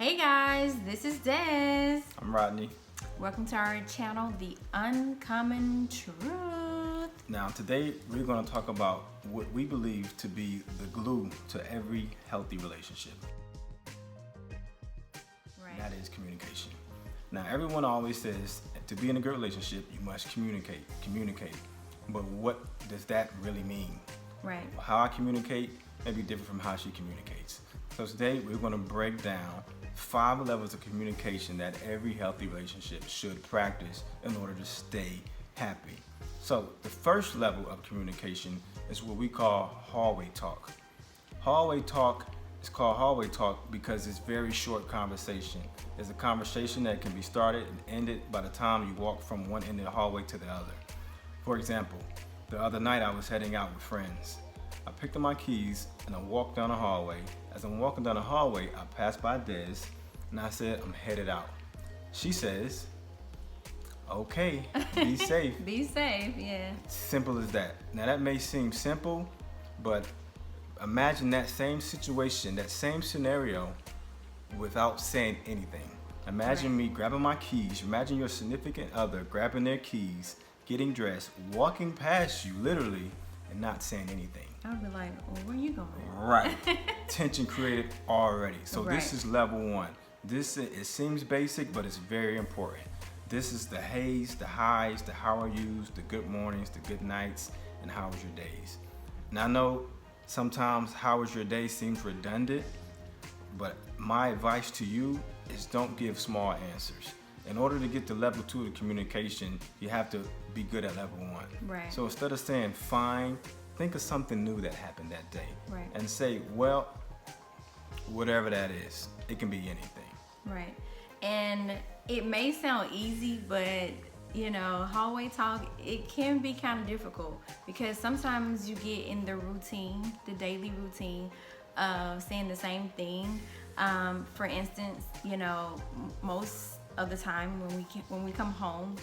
Hey guys, this is Des. I'm Rodney. Welcome to our channel, The Uncommon Truth. Now, today we're going to talk about what we believe to be the glue to every healthy relationship. Right. That is communication. Now, everyone always says to be in a good relationship, you must communicate. But what does that really mean? Right. How I communicate may be different from how she communicates. So today we're going to break down 5 levels of communication that every healthy relationship should practice in order to stay happy. So the first level of communication is what we call hallway talk. Hallway talk is called hallway talk because it's very short conversation. It's a conversation that can be started and ended by the time you walk from one end of the hallway to the other. For example, the other night I was heading out with friends. I picked up my keys and I walked down the hallway. As I'm walking down the hallway, I passed by Des and I said, I'm headed out. She says, okay, be safe. Be safe, yeah. Simple as that. Now that may seem simple, but imagine that same situation, that same scenario without saying anything. Imagine me grabbing my keys. Imagine your significant other grabbing their keys, getting dressed, walking past you literally, and not saying anything. I'll be like, well, where you going? Right. Tension created already. So Right. This is level 1. It seems basic, but it's very important. This is the hays, the highs, the how are yous, the good mornings, the good nights, and how was your days. Now I know sometimes how was your day seems redundant, but my advice to you is don't give small answers. In order to get to level 2 of communication, you have to be good at level 1. Right. So instead of saying fine, think of something new that happened that day. Right. And say, well, whatever that is. It can be anything. Right. And it may sound easy, but hallway talk, it can be kind of difficult because sometimes you get in the routine, the daily routine of saying the same thing. For instance, most of the time when we come home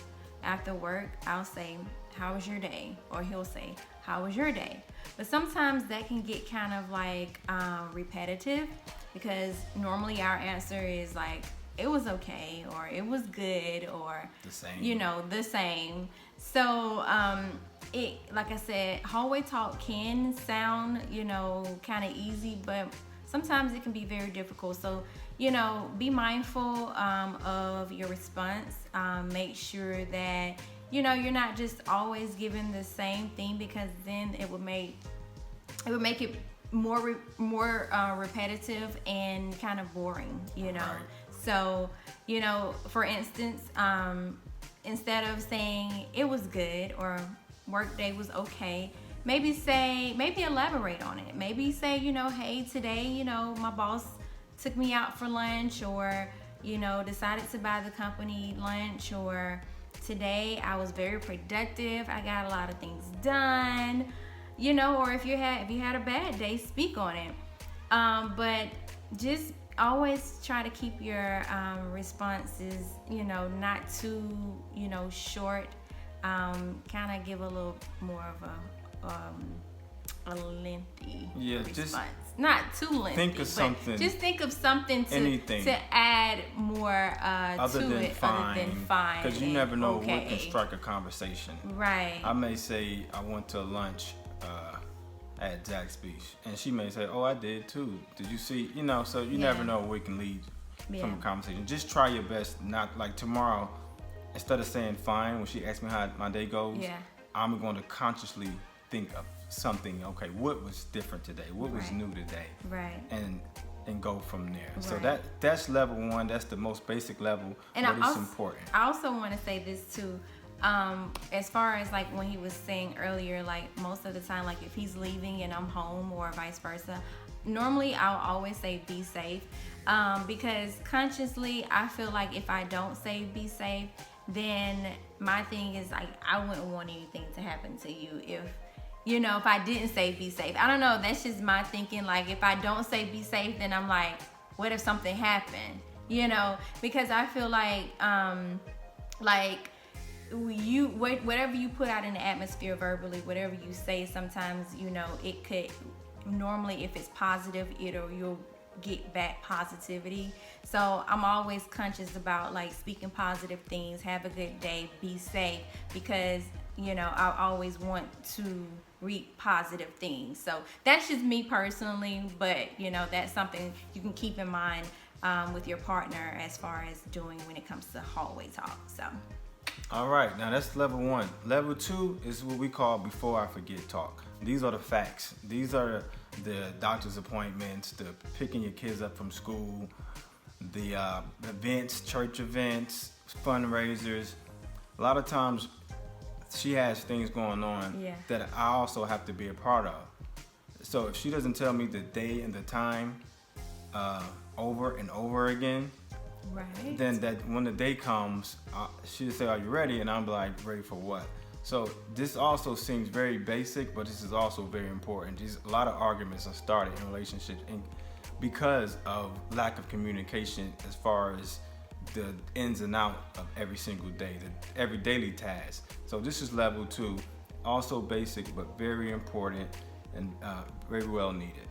after work, I'll say, how was your day? Or he'll say, how was your day? But sometimes that can get kind of like repetitive because normally our answer is like, it was okay, or it was good, or The same. the same. So it, like I said, hallway talk can sound kind of easy, but sometimes it can be very difficult. So be mindful of your response. Make sure that you're not just always giving the same thing, because then it would make it more repetitive and kind of boring. Right. So for instance, instead of saying it was good or work day was okay, maybe elaborate on it. Maybe say, hey, today, my boss took me out for lunch, or, decided to buy the company lunch, or today I was very productive. I got a lot of things done, or if you had a bad day, speak on it. But just always try to keep your responses, not too, short. Kind of give a little more of a lengthy response. Just not too lengthy. think of something. Just think of something Anything. to add more Other to than it, fine, other than fine. because you and never know okay. what can strike a conversation. Right. I may say I went to lunch at Zaxby's, and she may say, oh, I did too. Did you see? So you never know where it can lead from a conversation. Just try your best. Not like tomorrow, instead of saying fine when she asks me how my day goes, I'm going to consciously think of something. Okay, what was different today? What was new today? Right. And go from there. Right. So that's level 1. That's the most basic level, And but it's important. I also want to say this too. As far as like when he was saying earlier, like most of the time, like if he's leaving and I'm home or vice versa, normally I'll always say be safe, because consciously I feel like if I don't say be safe, then my thing is like I wouldn't want anything to happen to you if I didn't say be safe. I don't know, that's just my thinking. Like if I don't say be safe, then I'm like, what if something happened? Because I feel like whatever you put out in the atmosphere verbally, whatever you say, sometimes it could normally, if it's positive, you'll get back positivity. So I'm always conscious about like speaking positive things, have a good day, be safe, because I always want to reap positive things. So that's just me personally, but that's something you can keep in mind with your partner as far as doing when it comes to hallway talk. So all right, now that's level 1. Level 2 is what we call before I forget talk. These are the facts. These are the doctor's appointments, the picking your kids up from school, the events, church events, fundraisers. A lot of times she has things going on that I also have to be a part of. So if she doesn't tell me the day and the time over and over again, right, then that when the day comes, she'll say, "Are you ready?" And I'm like, "Ready for what?" So this also seems very basic, but this is also very important. A lot of arguments are started in relationships because of lack of communication as far as the ins and out of every single day, every daily task. So this is level 2, also basic but very important and very well needed.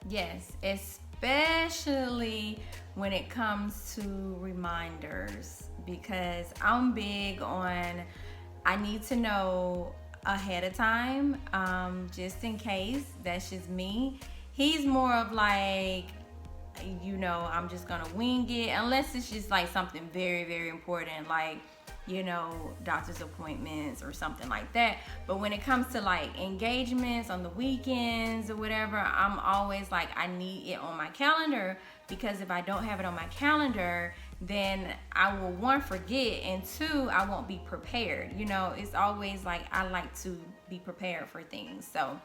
Yes, especially when it comes to reminders, because I'm big on I need to know ahead of time, just in case. That's just me. He's more of like, I'm just gonna wing it unless it's just like something very, very important, like doctor's appointments or something like that. But when it comes to like engagements on the weekends or whatever, I'm always like, I need it on my calendar, because if I don't have it on my calendar, then I will, 1, forget, and 2, I won't be prepared. It's always like I like to be prepared for things. So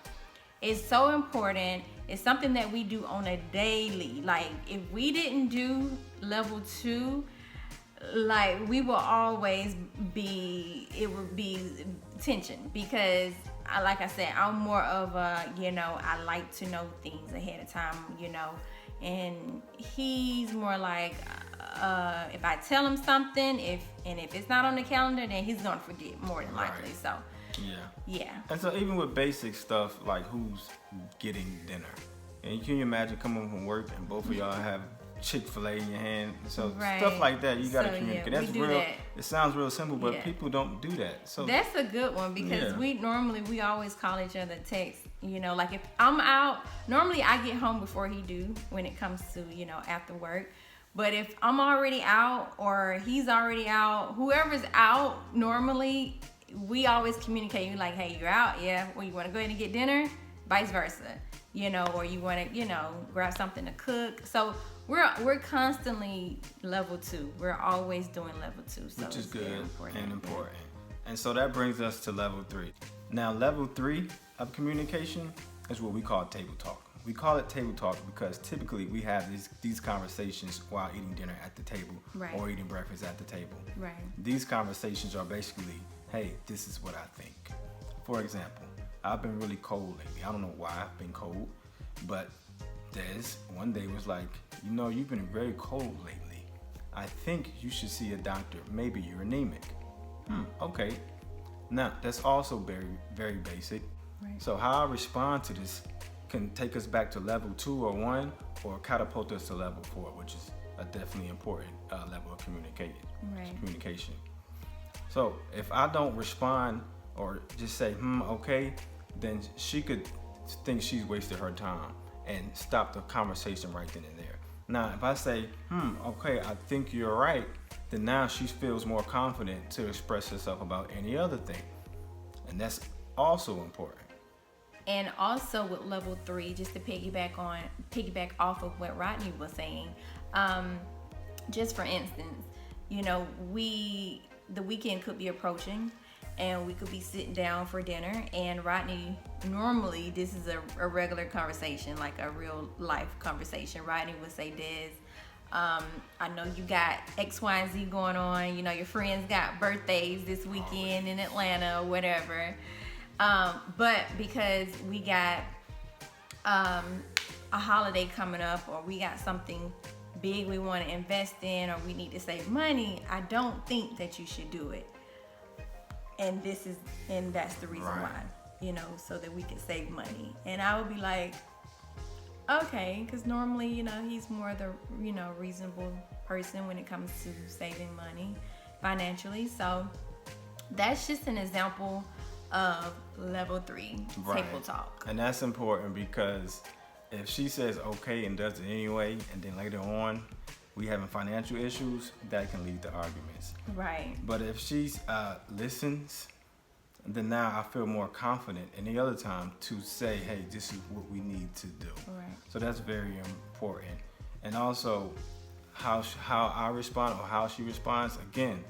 it's so important. It's something that we do on a daily. Like if we didn't do level 2, like we will always it would be tension, because like I said, I'm more of a, I like to know things ahead of time, and he's more like, if I tell him something, if it's not on the calendar, then he's gonna forget more than likely. Right. So yeah. And so even with basic stuff like who's getting dinner, and can you imagine coming from work and both of y'all have Chick-fil-A in your hand? So stuff like that, you gotta communicate. That's real. That. It sounds real simple, but people don't do that. So that's a good one, because we always call each other text. Like if I'm out, normally I get home before he do when it comes to after work. But if I'm already out or he's already out, whoever's out, normally we always communicate. Like, hey, you're out, yeah. Well, you want to go ahead and get dinner, vice versa, or you want to, grab something to cook. So we're constantly level 2. We're always doing level 2, so which is good and important. And so that brings us to level 3. Now, level 3 of communication is what we call table talk. We call it table talk because typically we have these conversations while eating dinner at the table, right, or eating breakfast at the table. Right. These conversations are basically, hey, this is what I think. For example, I've been really cold lately. I don't know why I've been cold, but Des one day was like, you've been very cold lately. I think you should see a doctor. Maybe you're anemic. Okay. Now, that's also very, very basic. Right. So how I respond to this can take us back to level 2 or 1, or catapult us to level 4, which is a definitely important level of communication. So if I don't respond or just say, okay, then she could think she's wasted her time and stop the conversation right then and there. Now, if I say, okay, I think you're right, then now she feels more confident to express herself about any other thing. And that's also important. And also with level 3, just to piggyback off of what Rodney was saying, just for instance, the weekend could be approaching and we could be sitting down for dinner, and Rodney, normally this is a regular conversation, like a real life conversation. Rodney would say, Des, I know you got X, Y, and Z going on. Your friends got birthdays this weekend in Atlanta or whatever. But because we got a holiday coming up, or we got something big we want to invest in, or we need to save money, I don't think that you should do it. And that's the reason why, so that we can save money. And I would be like, Okay, because normally, he's more the, reasonable person when it comes to saving money financially. So that's just an example of level 3 table talk. And that's important because if she says okay and does it anyway, and then later on we having financial issues, that can lead to arguments. Right. But if she listens, then now I feel more confident any other time to say, hey, this is what we need to do. Right. So that's very important. And also how I respond or how she responds, again,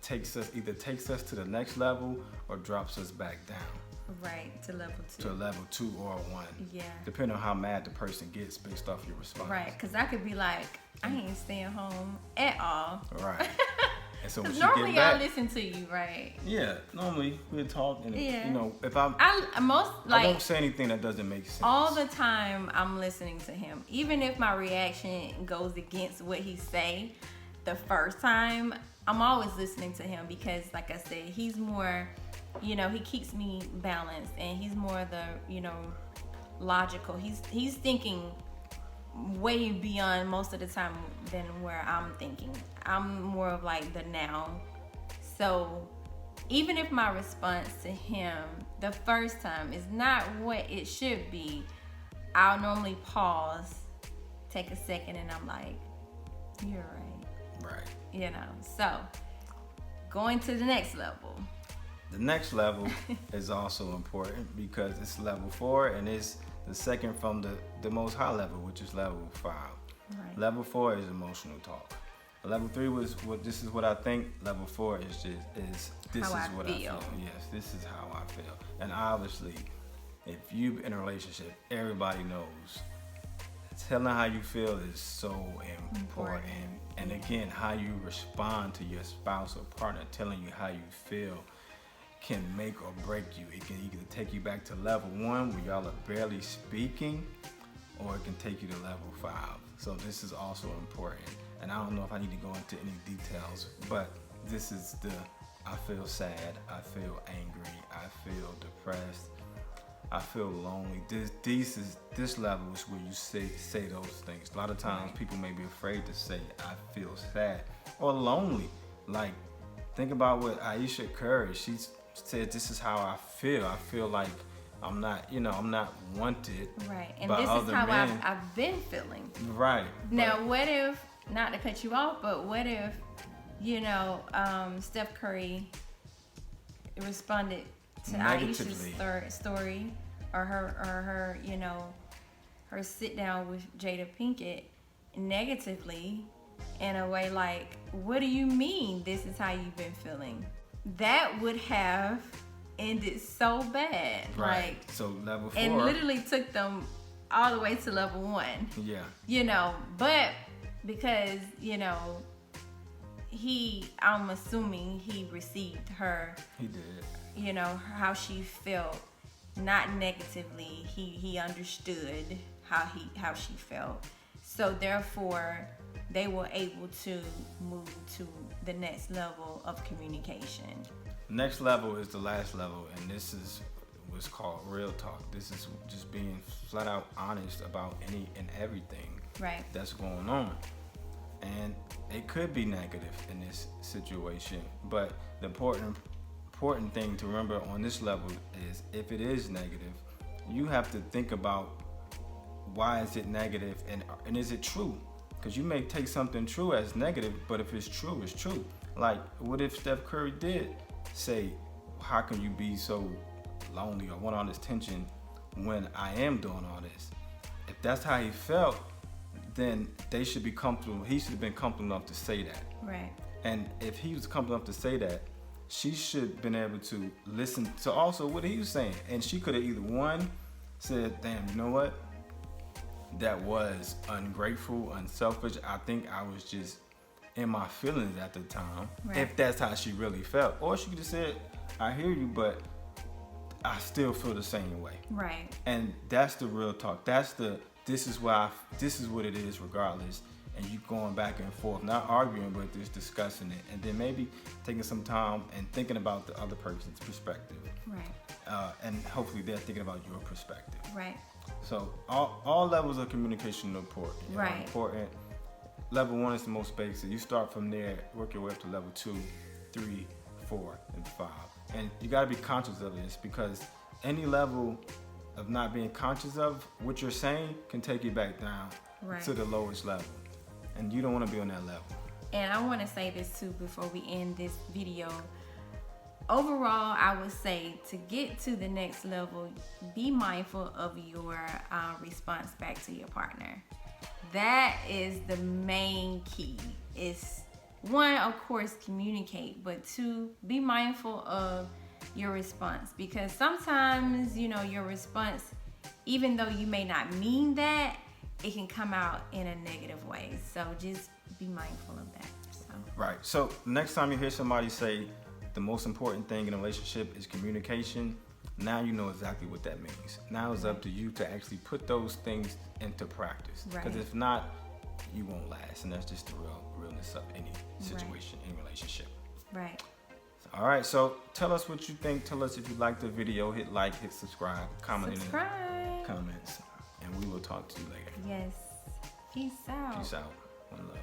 takes us to the next level or drops us back down. Right, to level 2. To level 2 or 1. Yeah. Depending on how mad the person gets based off your response. Right, because I could be like, I ain't staying home at all. Right. And so when she normally get back, I listen to you, right? Yeah, normally we'll talk and Yeah. if I don't say anything that doesn't make sense. All the time I'm listening to him. Even if my reaction goes against what he say the first time, I'm always listening to him because, like I said, he's more, he keeps me balanced, and he's more the, logical. He's thinking way beyond most of the time than where I'm thinking. I'm more of like the now. So even if my response to him the first time is not what it should be, I'll normally pause, take a second, and I'm like, you're right. Right. So going to the next level. The next level is also important because it's level 4 and it's the second from the most high level, which is level 5. Right. Level 4 is emotional talk. Level 3 was this is what I think. Level 4 is what I feel. Yes, this is how I feel. And obviously, if you're in a relationship, everybody knows telling how you feel is so important. And again, how you respond to your spouse or partner telling you how you feel can make or break you. It can either take you back to level 1 where y'all are barely speaking, or it can take you to level 5. So this is also important. And I don't know if I need to go into any details, but this is I feel sad, I feel angry, I feel depressed, I feel lonely. This level is where you say those things. A lot of times people may be afraid to say I feel sad or lonely. Like, think about what Aisha Curry, she said, this is how I feel. I feel like I'm not wanted. Right. And by this other is how men. I've been feeling. Right. Now, what if, not to cut you off, but what if, Steph Curry responded to Aisha's story or her her sit down with Jada Pinkett negatively in a way like, what do you mean this is how you've been feeling? That would have ended so bad. Right. So level 4. And literally took them all the way to level 1. Yeah. But because, I'm assuming he received her. He did. How she felt, not negatively. He understood how she felt. So therefore, they were able to move to the next level of communication. Next level is the last level, and this is what's called real talk. This is just being flat out honest about any and everything that's going on. And it could be negative in this situation, but the important thing to remember on this level is if it is negative, you have to think about why is it negative and is it true? Because you may take something true as negative, but if it's true, it's true. Like, what if Steph Curry did say, how can you be so lonely or want all this tension when I am doing all this? If that's how he felt, then they should be comfortable. He should have been comfortable enough to say that. Right. And if he was comfortable enough to say that, she should have been able to listen to also what he was saying. And she could have either one, said, damn, you know what? That was ungrateful, unselfish. I think I was just in my feelings at the time, if that's how she really felt. Or she could have said, I hear you, but I still feel the same way. Right. And that's the real talk. This is what it is regardless. And you going back and forth, not arguing, but just discussing it. And then maybe taking some time and thinking about the other person's perspective. Right. And hopefully they're thinking about your perspective. Right. So all levels of communication are important. Right. Important. Level 1 is the most basic. You start from there, work your way up to level 2, 3, 4, and 5. And you got to be conscious of this, because any level of not being conscious of what you're saying can take you back down Right. to the lowest level. And you don't want to be on that level. And I want to say this too before we end this video. Overall, I would say to get to the next level, be mindful of your response back to your partner. That is the main key. Is one, of course, communicate, but two, be mindful of your response, because sometimes, you know, your response, even though you may not mean that, it can come out in a negative way. So just be mindful of that. Right. So next time you hear somebody say the most important thing in a relationship is communication, now you know exactly what that means. Now it's up to you to actually put those things into practice. Because if not, you won't last. And that's just the realness of any situation, any relationship. Right. All right. So tell us what you think. Tell us if you liked the video. Hit like, hit subscribe, comment in the comments. And we will talk to you later. Yes. Peace out. Peace out. One love.